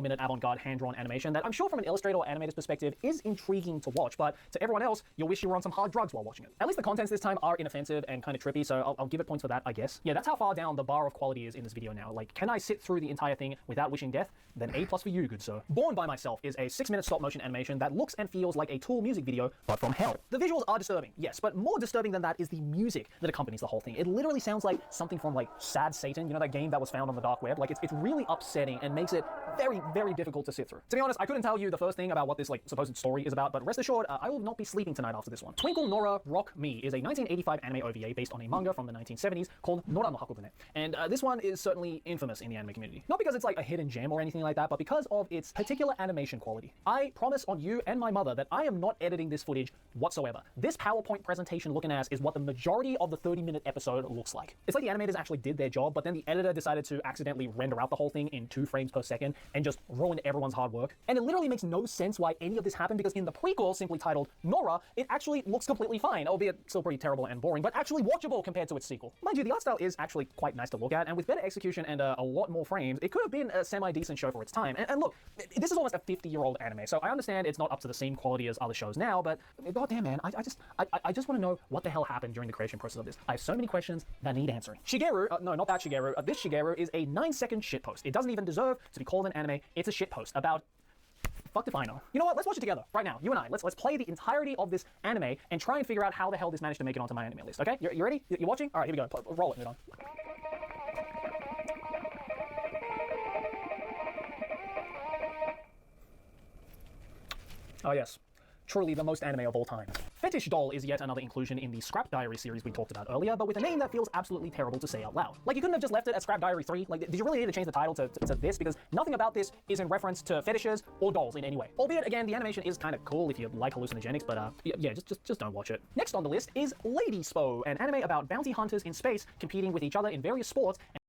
4-minute avant-garde hand-drawn animation that I'm sure from an illustrator or animator's perspective is intriguing to watch, but to everyone else, you'll wish you were on some hard drugs while watching it. At least the contents this time are inoffensive and kind of trippy, so I'll give it points for that, I guess. Yeah, that's how far down the bar of quality is in this video now. Like, can I sit through the entire thing without wishing death? Then A+ for you, good sir. Born by Myself is a 6-minute stop-motion animation that looks and feels like a Tool music video, but from hell. The visuals are disturbing, yes, but more disturbing than that is the music that accompanies the whole thing. It literally sounds like something from like Sad Satan, you know, that game that was found on the dark web? Like, it's really upsetting and makes it very, very difficult to sit through. To be honest, I couldn't tell you the first thing about what this like supposed story is about, but rest assured, I will not be sleeping tonight after this one. Twinkle Nora Rock Me is a 1985 anime OVA based on a manga from the 1970s called Nora no Hakobune. And this one is certainly infamous in the anime community. Not because it's like a hidden gem or anything like that, but because of its particular animation quality. I promise on you and my mother that I am not editing this footage whatsoever. This PowerPoint presentation looking ass is what the majority of the 30-minute episode looks like. It's like the animators actually did their job, but then the editor decided to accidentally render out the whole thing in 2 frames per second and just ruin everyone's hard work. And it literally makes no sense why any of this happened, because in the prequel, simply titled Nora, it actually looks completely fine, albeit still pretty terrible and boring, but actually watchable compared to its sequel. Mind you, the art style is actually quite nice to look at, and with better execution and a lot more frames, it could have been a semi-decent show for its time. And look, this is almost a 50-year-old anime, so I understand it's not up to the same quality as other shows now, but goddamn man, I just want to know what the hell happened during the creation process of this. I have so many questions that need answering. Shigeru, no, not that Shigeru, this Shigeru is a 9-second shitpost. It doesn't even deserve to be called an anime. It's a shitpost about... Fuck if I know. You know what? Let's watch it together right now. You and I. Let's play the entirety of this anime and try and figure out how the hell this managed to make it onto my anime list. Okay? You ready? You watching? All right, here we go. Roll it. Move on. Oh yes. Truly the most anime of all time. Fetish Doll is yet another inclusion in the Scrap Diary series we talked about earlier, but with a name that feels absolutely terrible to say out loud. Like, you couldn't have just left it at Scrap Diary 3? Like, did you really need to change the title to this? Because nothing about this is in reference to fetishes or dolls in any way. Albeit, again, the animation is kind of cool if you like hallucinogenics, but yeah, just don't watch it. Next on the list is Lady Spo, an anime about bounty hunters in space competing with each other in various sports